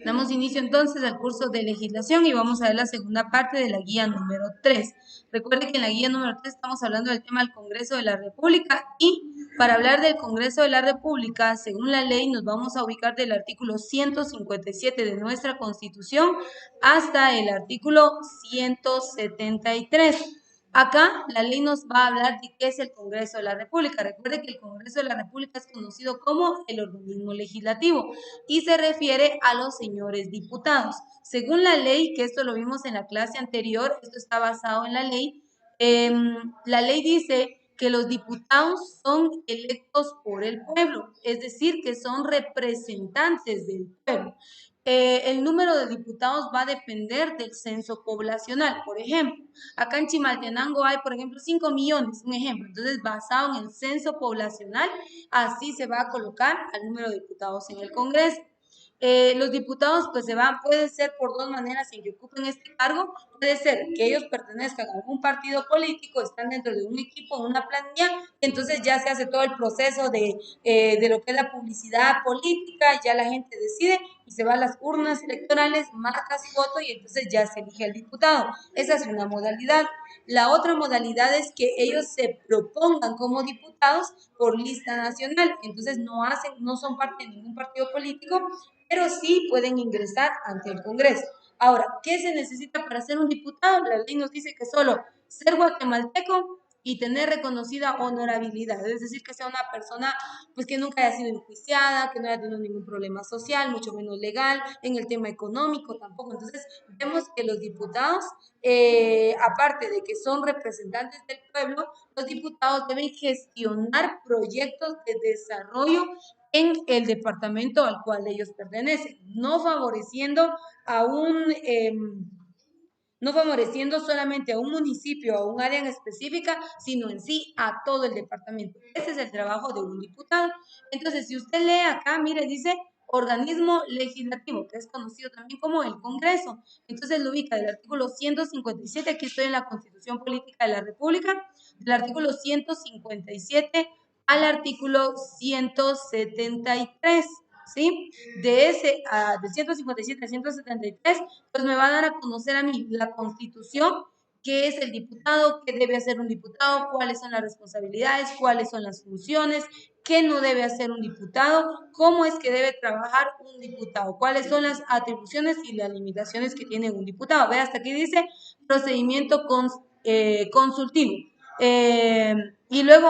Damos inicio entonces al curso de legislación y vamos a ver la segunda parte de la guía número 3. Recuerde que en la guía número 3 estamos hablando del tema del Congreso de la República y para hablar del Congreso de la República, según la ley, nos vamos a ubicar del artículo 157 de nuestra Constitución hasta el artículo 173. Acá la ley nos va a hablar de qué es el Congreso de la República. Recuerde que el Congreso de la República es conocido como el organismo legislativo y se refiere a los señores diputados. Según la ley, que esto lo vimos en la clase anterior, esto está basado en la ley dice que los diputados son electos por el pueblo, es decir, que son representantes del pueblo. El número de diputados va a depender del censo poblacional. Por ejemplo, acá en Chimaltenango hay, por ejemplo, 5 millones, un ejemplo. Entonces, basado en el censo poblacional, así se va a colocar al número de diputados en el Congreso. Los diputados pues puede ser por dos maneras en que ocupen este cargo. Puede ser que ellos pertenezcan a algún partido político, están dentro de un equipo, una planilla, entonces ya se hace todo el proceso de lo que es la publicidad política, ya la gente decide y se va a las urnas electorales, marca su voto y entonces ya se elige al diputado. Esa es una modalidad. La otra modalidad es que ellos se propongan como diputados por lista nacional, entonces no son parte de ningún partido político, pero sí pueden ingresar ante el Congreso. Ahora, ¿qué se necesita para ser un diputado? La ley nos dice que solo ser guatemalteco y tener reconocida honorabilidad, es decir, que sea una persona pues que nunca haya sido enjuiciada, que no haya tenido ningún problema social, mucho menos legal, en el tema económico tampoco. Entonces, vemos que los diputados, aparte de que son representantes del pueblo, los diputados deben gestionar proyectos de desarrollo en el departamento al cual ellos pertenecen, no favoreciendo solamente a un municipio o a un área en específica, sino en sí a todo el departamento. Ese es el trabajo de un diputado. Entonces, si usted lee acá, mire, dice organismo legislativo, que es conocido también como el Congreso. Entonces lo ubica del artículo 157, aquí estoy en la Constitución Política de la República, del artículo 157 al artículo 173. ¿Sí? De 157 a 173, pues me va a dar a conocer a mí la Constitución, qué es el diputado, qué debe hacer un diputado, cuáles son las responsabilidades, cuáles son las funciones, qué no debe hacer un diputado, cómo es que debe trabajar un diputado, cuáles son las atribuciones y las limitaciones que tiene un diputado. Ve, hasta aquí dice procedimiento consultivo. Y luego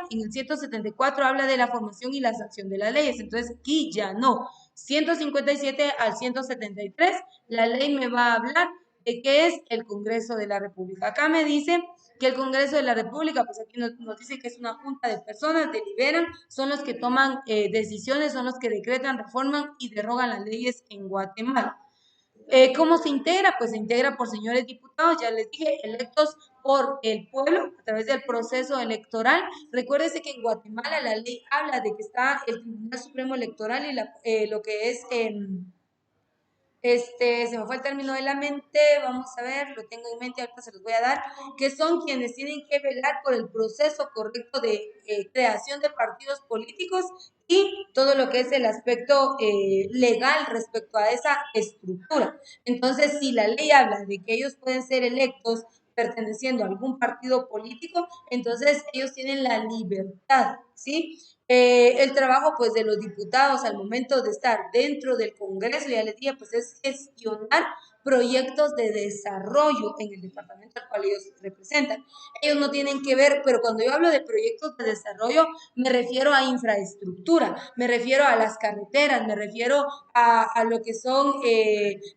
en el 174 habla de la formación y la sanción de las leyes. Entonces aquí ya no. 157 al 173, la ley me va a hablar de qué es el Congreso de la República. Acá me dice que el Congreso de la República, pues aquí nos dice que es una junta de personas, deliberan, son los que toman decisiones, son los que decretan, reforman y derogan las leyes en Guatemala. ¿Cómo se integra? Pues se integra por señores diputados, ya les dije, electos por el pueblo a través del proceso electoral. Recuérdese que en Guatemala la ley habla de que está el Tribunal Supremo Electoral y lo que es se me fue el término de la mente, vamos a ver, lo tengo en mente, ahorita se los voy a dar, que son quienes tienen que velar por el proceso correcto de creación de partidos políticos y todo lo que es el aspecto legal respecto a esa estructura. Entonces, si la ley habla de que ellos pueden ser electos perteneciendo a algún partido político, entonces ellos tienen la libertad, ¿sí? El trabajo pues de los diputados al momento de estar dentro del Congreso, ya les dije, pues es gestionar proyectos de desarrollo en el departamento al cual ellos representan. Ellos no tienen que ver, pero cuando yo hablo de proyectos de desarrollo, me refiero a infraestructura, me refiero a las carreteras, me refiero a lo que son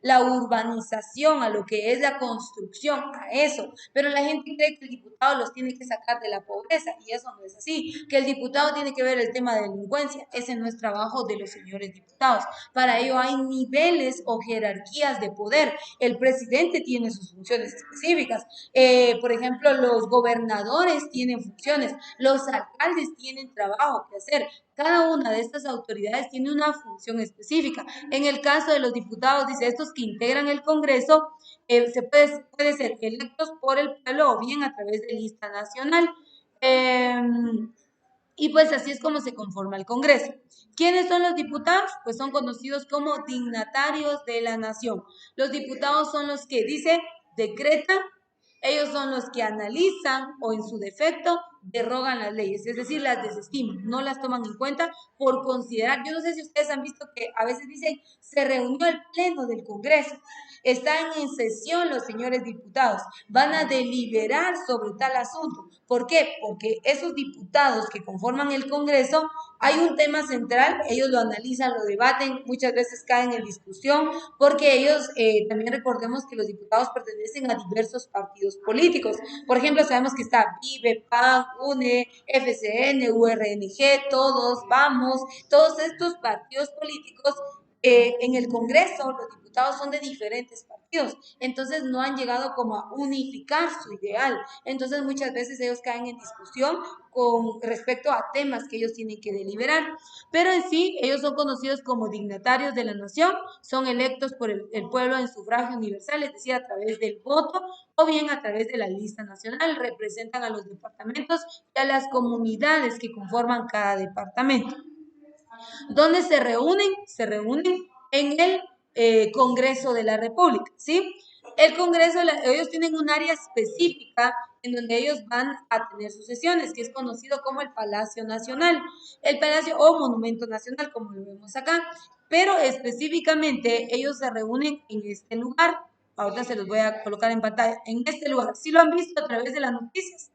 la urbanización, a lo que es la construcción, a eso. Pero la gente cree que el diputado los tiene que sacar de la pobreza y eso no es así, que el diputado tiene que ver el tema de delincuencia, ese no es trabajo de los señores diputados. Para ello hay niveles o jerarquías de poder. El presidente tiene sus funciones específicas. Por ejemplo, los gobernadores tienen funciones, los alcaldes tienen trabajo que hacer. Cada una de estas autoridades tiene una función específica. En el caso de los diputados, dice, estos que integran el Congreso, puede ser electos por el pueblo o bien a través de lista nacional. Y pues así es como se conforma el Congreso. ¿Quiénes son los diputados? Pues son conocidos como dignatarios de la nación. Los diputados son los que dice, decreta, ellos son los que analizan o en su defecto derrogan las leyes, es decir, las desestiman, no las toman en cuenta por considerar. Yo no sé si ustedes han visto que a veces dicen, se reunió el pleno del Congreso, están en sesión los señores diputados, van a deliberar sobre tal asunto. ¿Por qué? Porque esos diputados que conforman el Congreso, hay un tema central, ellos lo analizan, lo debaten, muchas veces caen en discusión, porque ellos, también recordemos que los diputados pertenecen a diversos partidos políticos. Por ejemplo, sabemos que está VIVE, PAN, UNE, FCN, URNG, todos, vamos, todos estos partidos políticos en el Congreso, los diputados son de diferentes partidos, entonces no han llegado como a unificar su ideal. Entonces muchas veces ellos caen en discusión con respecto a temas que ellos tienen que deliberar. Pero en sí, ellos son conocidos como dignatarios de la nación, son electos por el pueblo en sufragio universal, es decir, a través del voto o bien a través de la lista nacional, representan a los departamentos y a las comunidades que conforman cada departamento. ¿Dónde se reúnen? Se reúnen en el Congreso de la República, ¿sí? El Congreso, ellos tienen un área específica en donde ellos van a tener sus sesiones, que es conocido como el Palacio Nacional, el Palacio o Monumento Nacional, como lo vemos acá, pero específicamente ellos se reúnen en este lugar. Ahorita se los voy a colocar en pantalla, en este lugar. ¿Sí lo han visto a través de las noticias?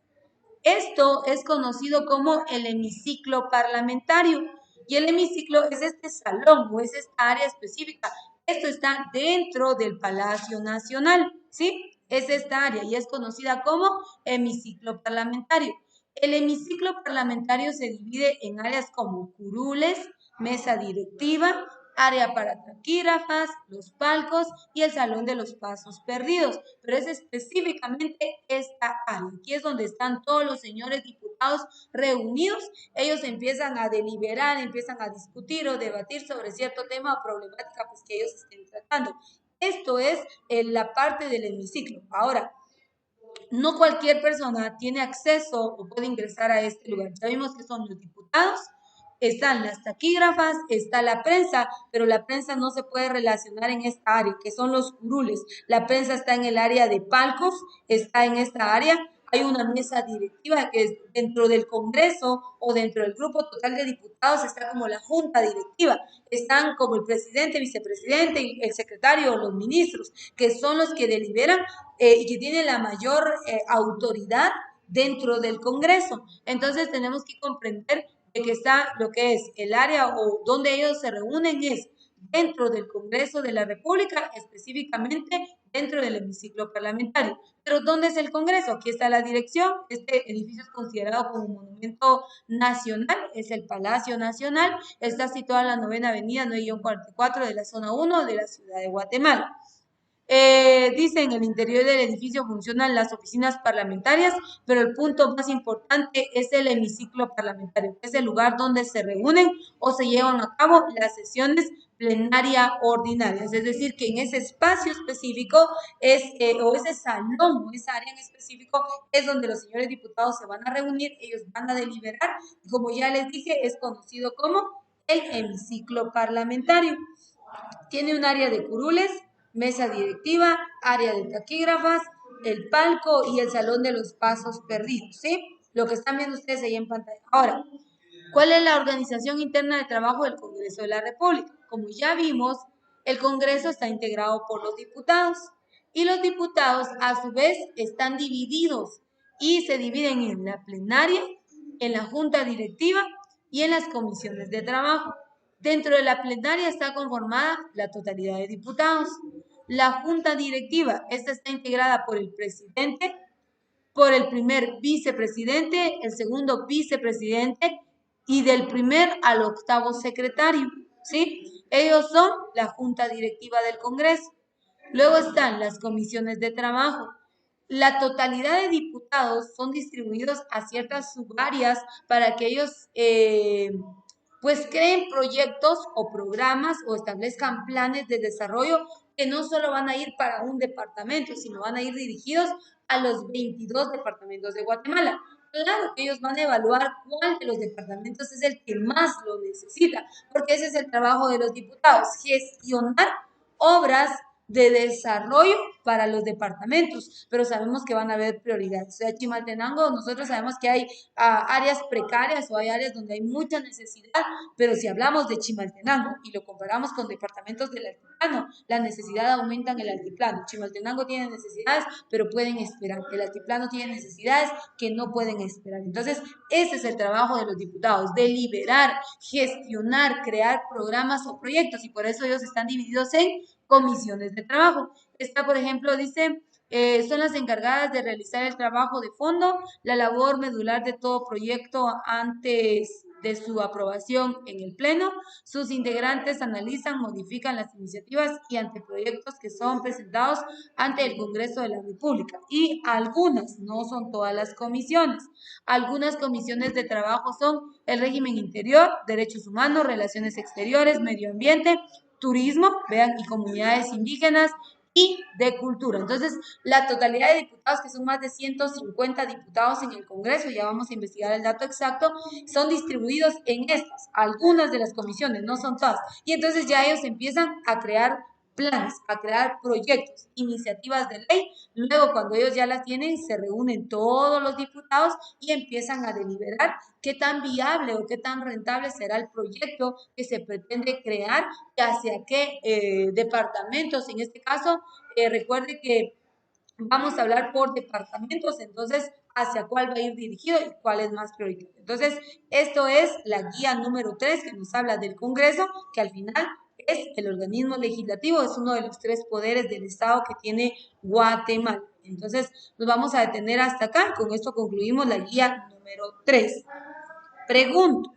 Esto es conocido como el hemiciclo parlamentario. Y el hemiciclo es este salón o es esta área específica. Esto está dentro del Palacio Nacional, ¿sí? Es esta área y es conocida como hemiciclo parlamentario. El hemiciclo parlamentario se divide en áreas como curules, mesa directiva, área para taquígrafas, los palcos y el salón de los pasos perdidos. Pero es específicamente esta área. Aquí es donde están todos los señores diputados reunidos. Ellos empiezan a deliberar, empiezan a discutir o debatir sobre cierto tema o problemática pues, que ellos estén tratando. Esto es la parte del hemiciclo. Ahora, no cualquier persona tiene acceso o puede ingresar a este lugar. Ya vimos que son los diputados, están las taquígrafas, está la prensa, pero la prensa no se puede relacionar en esta área, que son los curules. La prensa está en el área de palcos, está en esta área. Hay una mesa directiva que es dentro del Congreso o dentro del grupo total de diputados, está como la junta directiva. Están como el presidente, vicepresidente, el secretario o los ministros, que son los que deliberan y que tienen la mayor autoridad dentro del Congreso. Entonces tenemos que comprender de que está lo que es el área o donde ellos se reúnen es dentro del Congreso de la República, específicamente dentro del hemiciclo parlamentario. Pero ¿dónde es el Congreso? Aquí está la dirección. Este edificio es considerado como un monumento nacional, es el Palacio Nacional. Está situado en la 9ª Avenida 9-44 de la zona 1 de la ciudad de Guatemala. Dice, en el interior del edificio funcionan las oficinas parlamentarias, pero el punto más importante es el hemiciclo parlamentario, que es el lugar donde se reúnen o se llevan a cabo las sesiones plenaria ordinarias. Es decir, que en ese espacio específico es, o ese salón o esa área en específico es donde los señores diputados se van a reunir, ellos van a deliberar, y como ya les dije, es conocido como el hemiciclo parlamentario. Tiene un área de curules, mesa directiva, área de taquígrafas, el palco y el salón de los pasos perdidos, ¿sí? Lo que están viendo ustedes ahí en pantalla. Ahora, ¿cuál es la organización interna de trabajo del Congreso de la República? Como ya vimos, el Congreso está integrado por los diputados y los diputados a su vez están divididos y se dividen en la plenaria, en la junta directiva y en las comisiones de trabajo. Dentro de la plenaria está conformada la totalidad de diputados. La junta directiva, esta está integrada por el presidente, por el primer vicepresidente, el segundo vicepresidente y del primer al octavo secretario, ¿sí? Ellos son la junta directiva del Congreso. Luego están las comisiones de trabajo. La totalidad de diputados son distribuidos a ciertas subáreas para que ellos pues creen proyectos o programas o establezcan planes de desarrollo que no solo van a ir para un departamento, sino van a ir dirigidos a los 22 departamentos de Guatemala. Claro que ellos van a evaluar cuál de los departamentos es el que más lo necesita, porque ese es el trabajo de los diputados, gestionar obras de desarrollo para los departamentos, pero sabemos que van a haber prioridades. O sea, Chimaltenango, nosotros sabemos que hay áreas precarias o hay áreas donde hay mucha necesidad, pero si hablamos de Chimaltenango y lo comparamos con departamentos del altiplano, la necesidad aumenta en el altiplano. Chimaltenango tiene necesidades, pero pueden esperar. El altiplano tiene necesidades que no pueden esperar. Entonces, ese es el trabajo de los diputados, deliberar, gestionar, crear programas o proyectos, y por eso ellos están divididos en comisiones de trabajo. Esta, por ejemplo, dice, son las encargadas de realizar el trabajo de fondo, la labor medular de todo proyecto antes de su aprobación en el Pleno. Sus integrantes analizan, modifican las iniciativas y anteproyectos que son presentados ante el Congreso de la República. Y algunas, no son todas las comisiones, algunas comisiones de trabajo son el régimen interior, derechos humanos, relaciones exteriores, medio ambiente, turismo, vean, y comunidades indígenas y de cultura. Entonces, la totalidad de diputados, que son más de 150 diputados en el Congreso, ya vamos a investigar el dato exacto, son distribuidos en estas, algunas de las comisiones, no son todas. Y entonces ya ellos empiezan a crear planes, a crear proyectos, iniciativas de ley. Luego, cuando ellos ya las tienen, se reúnen todos los diputados y empiezan a deliberar qué tan viable o qué tan rentable será el proyecto que se pretende crear y hacia qué departamentos. En este caso, recuerde que vamos a hablar por departamentos, entonces hacia cuál va a ir dirigido y cuál es más prioritario. Entonces, esto es la guía número 3 que nos habla del Congreso, que al final es el organismo legislativo, es uno de los 3 poderes del Estado que tiene Guatemala. Entonces, nos vamos a detener hasta acá. Con esto concluimos la guía número 3. Pregunto,